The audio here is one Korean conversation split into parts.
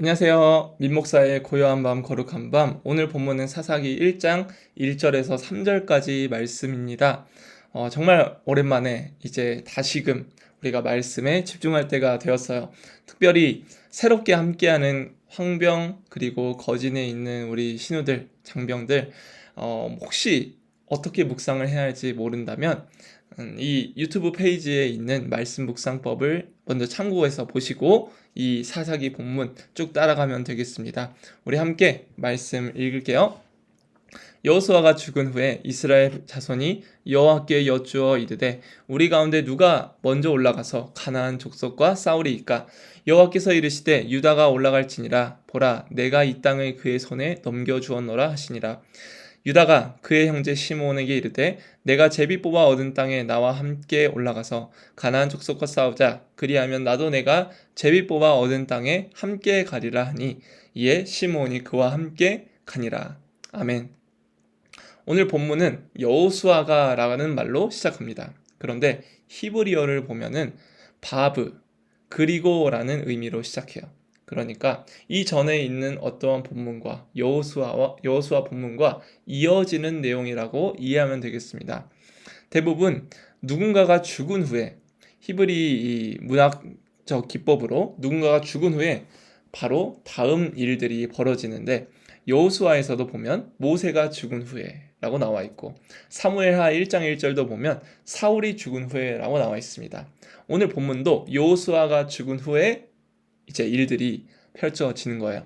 안녕하세요. 민목사의 고요한 밤 거룩한 밤. 오늘 본문은 사사기 1장 1절에서 3절까지 말씀입니다. 정말 오랜만에 이제 다시금 우리가 말씀에 집중할 때가 되었어요. 특별히 새롭게 함께하는 황병 그리고 거진에 있는 우리 신우들, 장병들 혹시 어떻게 묵상을 해야 할지 모른다면 이 유튜브 페이지에 있는 말씀 묵상법을 먼저 참고해서 보시고 이 사사기 본문 쭉 따라가면 되겠습니다. 우리 함께 말씀 읽을게요. 여호수아가 죽은 후에 이스라엘 자손이 여호와께 여쭈어 이르되 우리 가운데 누가 먼저 올라가서 가나안 족속과 싸우리이까? 여호와께서 이르시되 유다가 올라갈지니라. 보라, 내가 이 땅을 그의 손에 넘겨주었노라 하시니라. 유다가 그의 형제 시므온에게 이르되 내가 제비 뽑아 얻은 땅에 나와 함께 올라가서 가나안 족속과 싸우자. 그리하면 나도 내가 제비 뽑아 얻은 땅에 함께 가리라 하니 이에 시므온이 그와 함께 가니라. 아멘. 오늘 본문은 여호수아가라는 말로 시작합니다. 그런데 히브리어를 보면은 바브 그리고라는 의미로 시작해요. 그러니까 이 전에 있는 어떠한 본문과 여호수아 본문과 이어지는 내용이라고 이해하면 되겠습니다. 대부분 누군가가 죽은 후에 히브리 이 문학적 기법으로 누군가가 죽은 후에 바로 다음 일들이 벌어지는데 여호수아에서도 보면 모세가 죽은 후에라고 나와 있고 사무엘하 1장 1절도 보면 사울이 죽은 후에라고 나와 있습니다. 오늘 본문도 여호수아가 죽은 후에 이제 일들이 펼쳐지는 거예요.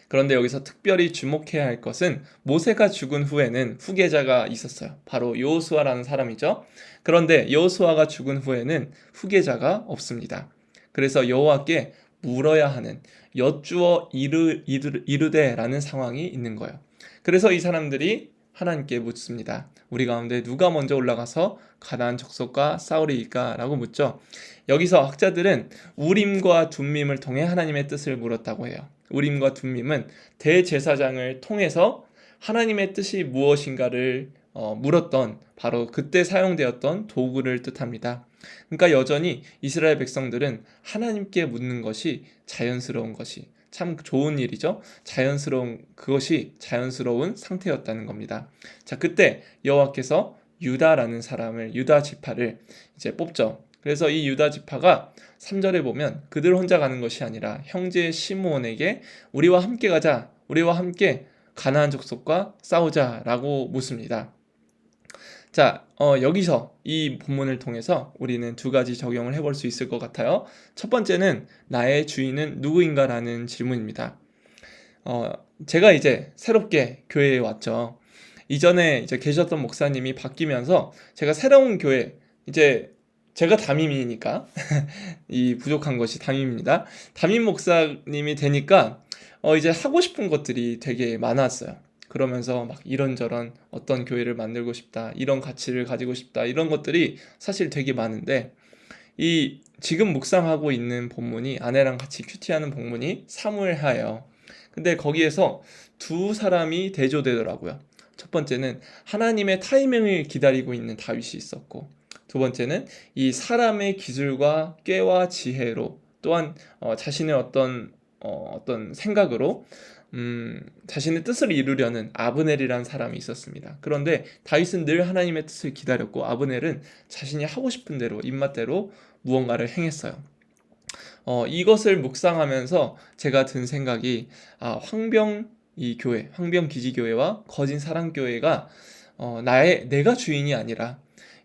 그런데 여기서 특별히 주목해야 할 것은 모세가 죽은 후에는 후계자가 있었어요. 바로 여호수아라는 사람이죠. 그런데 여호수아가 죽은 후에는 후계자가 없습니다. 그래서 여호와께 물어야 하는 여쭈어 이르되라는 상황이 있는 거예요. 그래서 이 사람들이 하나님께 묻습니다. 우리 가운데 누가 먼저 올라가서 가나안 족속과 싸우리이까? 라고 묻죠. 여기서 학자들은 우림과 둠밈을 통해 하나님의 뜻을 물었다고 해요. 우림과 둠밈은 대제사장을 통해서 하나님의 뜻이 무엇인가를 물었던 바로 그때 사용되었던 도구를 뜻합니다. 그러니까 여전히 이스라엘 백성들은 하나님께 묻는 것이 자연스러운 것이 참 좋은 일이죠. 그것이 자연스러운 상태였다는 겁니다. 자, 그때 여호와께서 유다라는 사람을 유다 지파를 이제 뽑죠. 그래서 이 유다 지파가 3절에 보면 그들 혼자 가는 것이 아니라 형제 시므온에게 우리와 함께 가자. 우리와 함께 가나안 족속과 싸우자라고 묻습니다. 자, 여기서 이 본문을 통해서 우리는 두 가지 적용을 해볼 수 있을 것 같아요. 첫 번째는 나의 주인은 누구인가라는 질문입니다. 제가 이제 새롭게 교회에 왔죠. 이전에 이제 계셨던 목사님이 바뀌면서 제가 새로운 교회, 이제 제가 담임이니까 이 부족한 것이 담임입니다. 담임 목사님이 되니까 이제 하고 싶은 것들이 되게 많았어요. 그러면서 막 이런저런 어떤 교회를 만들고 싶다, 이런 가치를 가지고 싶다, 이런 것들이 사실 되게 많은데 이 지금 묵상하고 있는 본문이 아내랑 같이 큐티하는 본문이 사무엘하예요. 근데 거기에서 두 사람이 대조되더라고요. 첫 번째는 하나님의 타이밍을 기다리고 있는 다윗이 있었고, 두 번째는 이 사람의 기술과 꾀와 지혜로 또한 자신의 어떤 생각으로 자신의 뜻을 이루려는 아브넬이라는 사람이 있었습니다. 그런데 다윗은 늘 하나님의 뜻을 기다렸고 아브넬은 자신이 하고 싶은 대로 입맛대로 무언가를 행했어요. 이것을 묵상하면서 제가 든 생각이 황병 이 교회, 황병 기지교회와 거진 사랑교회가 내가 주인이 아니라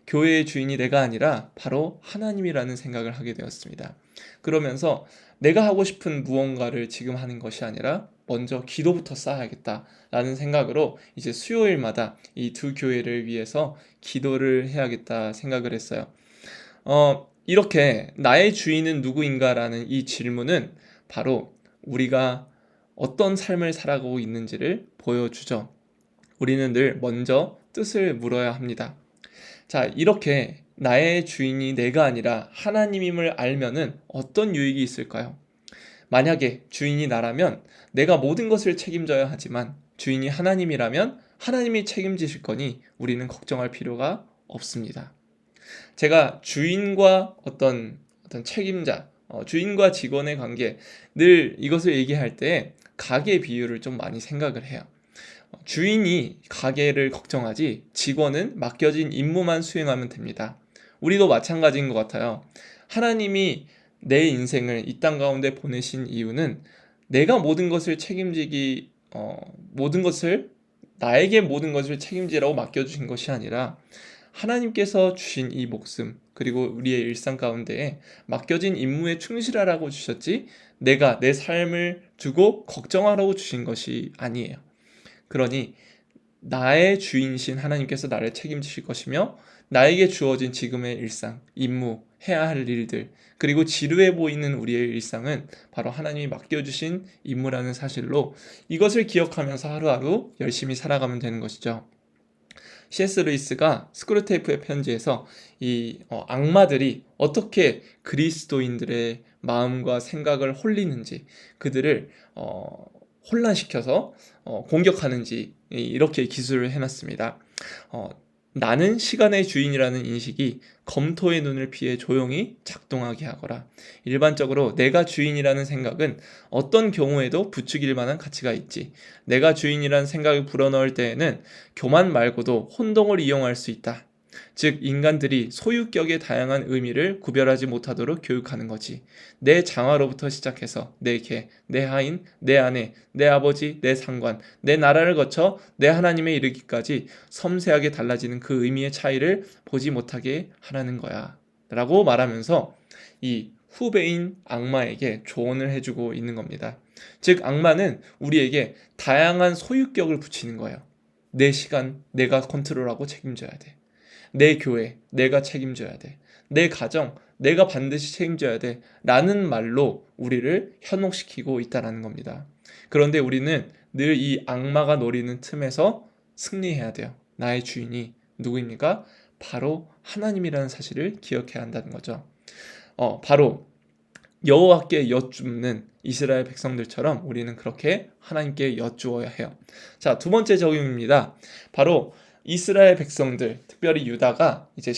교회의 주인이 내가 아니라 바로 하나님이라는 생각을 하게 되었습니다. 그러면서 내가 하고 싶은 무언가를 지금 하는 것이 아니라 먼저 기도부터 쌓아야겠다라는 생각으로 이제 수요일마다 이 두 교회를 위해서 기도를 해야겠다 생각을 했어요. 이렇게 나의 주인은 누구인가라는 이 질문은 바로 우리가 어떤 삶을 살아가고 있는지를 보여주죠. 우리는 늘 먼저 뜻을 물어야 합니다. 자, 이렇게 나의 주인이 내가 아니라 하나님임을 알면은 어떤 유익이 있을까요? 만약에 주인이 나라면 내가 모든 것을 책임져야 하지만 주인이 하나님이라면 하나님이 책임지실 거니 우리는 걱정할 필요가 없습니다. 제가 주인과 어떤 책임자, 주인과 직원의 관계, 늘 이것을 얘기할 때 가게 비유를 좀 많이 생각을 해요. 주인이 가게를 걱정하지 직원은 맡겨진 임무만 수행하면 됩니다. 우리도 마찬가지인 것 같아요. 하나님이 내 인생을 이 땅 가운데 보내신 이유는 내가 모든 것을 나에게 모든 것을 책임지라고 맡겨주신 것이 아니라 하나님께서 주신 이 목숨, 그리고 우리의 일상 가운데에 맡겨진 임무에 충실하라고 주셨지, 내가 내 삶을 두고 걱정하라고 주신 것이 아니에요. 그러니 나의 주인이신 하나님께서 나를 책임지실 것이며, 나에게 주어진 지금의 일상, 임무, 해야 할 일들, 그리고 지루해 보이는 우리의 일상은 바로 하나님이 맡겨주신 임무라는 사실로, 이것을 기억하면서 하루하루 열심히 살아가면 되는 것이죠. C.S. 루이스가 스크루테이프의 편지에서 이 악마들이 어떻게 그리스도인들의 마음과 생각을 홀리는지, 그들을 혼란시켜서 공격하는지 이렇게 기술을 해놨습니다. 나는 시간의 주인이라는 인식이 검토의 눈을 피해 조용히 작동하게 하거라. 일반적으로 내가 주인이라는 생각은 어떤 경우에도 부추길 만한 가치가 있지. 내가 주인이라는 생각을 불어넣을 때에는 교만 말고도 혼동을 이용할 수 있다. 즉, 인간들이 소유격의 다양한 의미를 구별하지 못하도록 교육하는 거지. 내 장화로부터 시작해서 내 개, 내 하인, 내 아내, 내 아버지, 내 상관, 내 나라를 거쳐 내 하나님에 이르기까지 섬세하게 달라지는 그 의미의 차이를 보지 못하게 하라는 거야 라고 말하면서 이 후배인 악마에게 조언을 해주고 있는 겁니다. 즉, 악마는 우리에게 다양한 소유격을 붙이는 거예요. 내 시간 내가 컨트롤하고 책임져야 돼. 내 교회 내가 책임져야 돼. 내 가정 내가 반드시 책임져야 돼 라는 말로 우리를 현혹시키고 있다는 겁니다. 그런데 우리는 늘 이 악마가 노리는 틈에서 승리해야 돼요. 나의 주인이 누구입니까? 바로 하나님이라는 사실을 기억해야 한다는 거죠. 바로 여호와께 여쭙는 이스라엘 백성들처럼 우리는 그렇게 하나님께 여쭈어야 해요. 자, 두 번째 적용입니다. 바로 이스라엘 백성들, 특별히 유다가 이제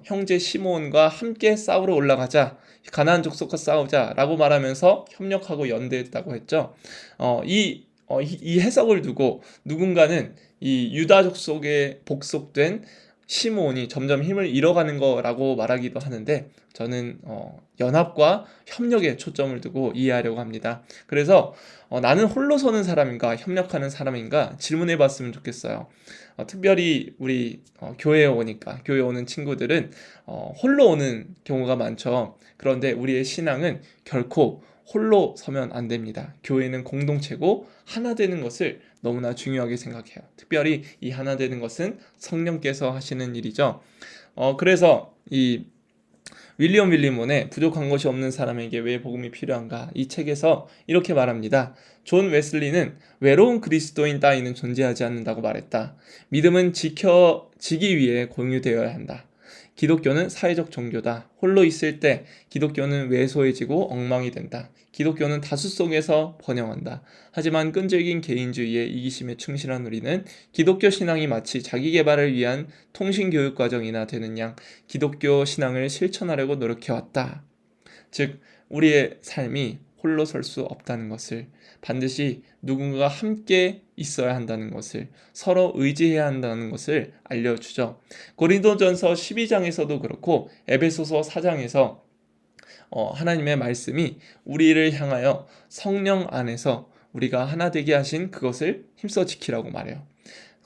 형제 시므온과 함께 싸우러 올라가자, 가나안 족속과 싸우자라고 말하면서 협력하고 연대했다고 했죠. 이 해석을 두고 누군가는 이 유다 족속에 복속된 시므온이 점점 힘을 잃어가는 거라고 말하기도 하는데, 저는 연합과 협력에 초점을 두고 이해하려고 합니다. 그래서 나는 홀로 서는 사람인가 협력하는 사람인가 질문해 봤으면 좋겠어요. 특별히 우리 교회에 오는 친구들은 홀로 오는 경우가 많죠. 그런데 우리의 신앙은 결코 홀로 서면 안 됩니다. 교회는 공동체고 하나 되는 것을 너무나 중요하게 생각해요. 특별히 이 하나 되는 것은 성령께서 하시는 일이죠. 그래서 이 윌리엄 윌리몬의 부족한 것이 없는 사람에게 왜 복음이 필요한가, 이 책에서 이렇게 말합니다. 존 웨슬리는 외로운 그리스도인 따위는 존재하지 않는다고 말했다. 믿음은 지켜지기 위해 공유되어야 한다. 기독교는 사회적 종교다. 홀로 있을 때 기독교는 왜소해지고 엉망이 된다. 기독교는 다수 속에서 번영한다. 하지만 끈질긴 개인주의의 이기심에 충실한 우리는 기독교 신앙이 마치 자기 개발을 위한 통신교육 과정이나 되는 양 기독교 신앙을 실천하려고 노력해왔다. 즉, 우리의 삶이 홀로 설 수 없다는 것을, 반드시 누군가가 함께 있어야 한다는 것을, 서로 의지해야 한다는 것을 알려주죠. 고린도전서 12장에서도 그렇고 에베소서 4장에서 하나님의 말씀이 우리를 향하여 성령 안에서 우리가 하나 되게 하신 그것을 힘써 지키라고 말해요.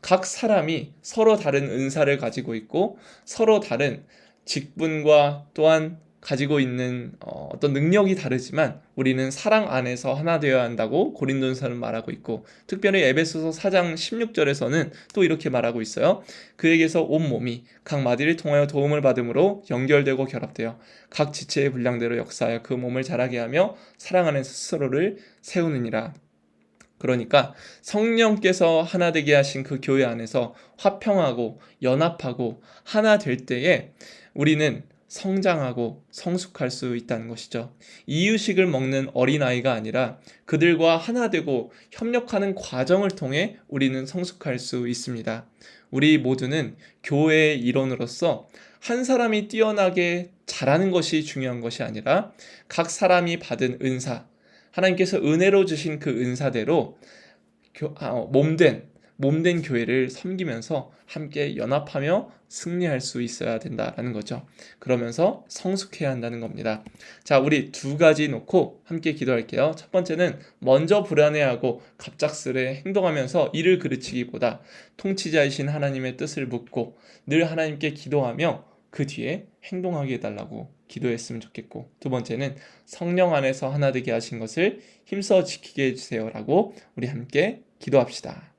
각 사람이 서로 다른 은사를 가지고 있고 서로 다른 직분과 또한 가지고 있는 어떤 능력이 다르지만 우리는 사랑 안에서 하나 되어야 한다고 고린도전서는 말하고 있고, 특별히 에베소서 4장 16절에서는 또 이렇게 말하고 있어요. 그에게서 온 몸이 각 마디를 통하여 도움을 받음으로 연결되고 결합되어 각 지체의 분량대로 역사하여 그 몸을 자라게 하며 사랑 안에서 스스로를 세우느니라. 그러니까 성령께서 하나 되게 하신 그 교회 안에서 화평하고 연합하고 하나 될 때에 우리는 성장하고 성숙할 수 있다는 것이죠. 이유식을 먹는 어린아이가 아니라 그들과 하나 되고 협력하는 과정을 통해 우리는 성숙할 수 있습니다. 우리 모두는 교회의 일원으로서 한 사람이 뛰어나게 잘하는 것이 중요한 것이 아니라 각 사람이 받은 은사, 하나님께서 은혜로 주신 그 은사대로 몸된 교회를 섬기면서 함께 연합하며 승리할 수 있어야 된다라는 거죠. 그러면서 성숙해야 한다는 겁니다. 자, 우리 두 가지 놓고 함께 기도할게요. 첫 번째는 먼저 불안해하고 갑작스레 행동하면서 일을 그르치기보다 통치자이신 하나님의 뜻을 묻고 늘 하나님께 기도하며 그 뒤에 행동하게 해달라고 기도했으면 좋겠고, 두 번째는 성령 안에서 하나 되게 하신 것을 힘써 지키게 해주세요라고 우리 함께 기도합시다.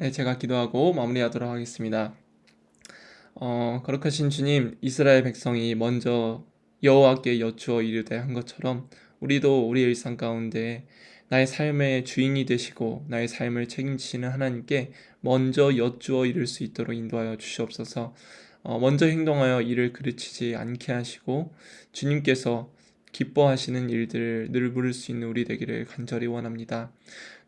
네, 제가 기도하고 마무리하도록 하겠습니다. 거룩하신 주님, 이스라엘 백성이 먼저 여호와께 여쭈어 이르되 한 것처럼 우리도 우리 일상 가운데 나의 삶의 주인이 되시고 나의 삶을 책임지시는 하나님께 먼저 여쭈어 이룰 수 있도록 인도하여 주시옵소서. 먼저 행동하여 일을 그르치지 않게 하시고 주님께서 기뻐하시는 일들을 늘 부를 수 있는 우리 되기를 간절히 원합니다.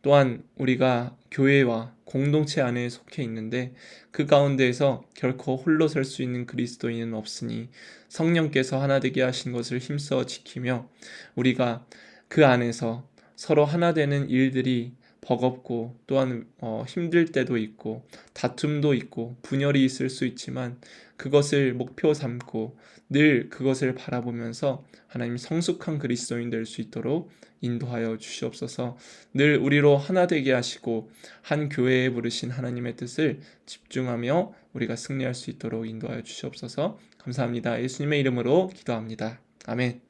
또한 우리가 교회와 공동체 안에 속해 있는데 그 가운데에서 결코 홀로 설 수 있는 그리스도인은 없으니 성령께서 하나 되게 하신 것을 힘써 지키며 우리가 그 안에서 서로 하나 되는 일들이 버겁고 또한 힘들 때도 있고 다툼도 있고 분열이 있을 수 있지만 그것을 목표 삼고 늘 그것을 바라보면서 하나님 성숙한 그리스도인 될 수 있도록 인도하여 주시옵소서. 늘 우리로 하나 되게 하시고 한 교회에 부르신 하나님의 뜻을 집중하며 우리가 승리할 수 있도록 인도하여 주시옵소서. 감사합니다. 예수님의 이름으로 기도합니다. 아멘.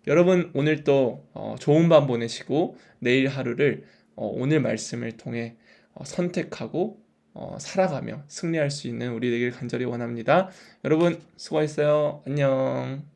여러분 오늘 또 좋은 밤 보내시고 내일 하루를 오늘 말씀을 통해 선택하고 살아가며 승리할 수 있는 우리 되길 간절히 원합니다. 여러분 수고했어요. 안녕.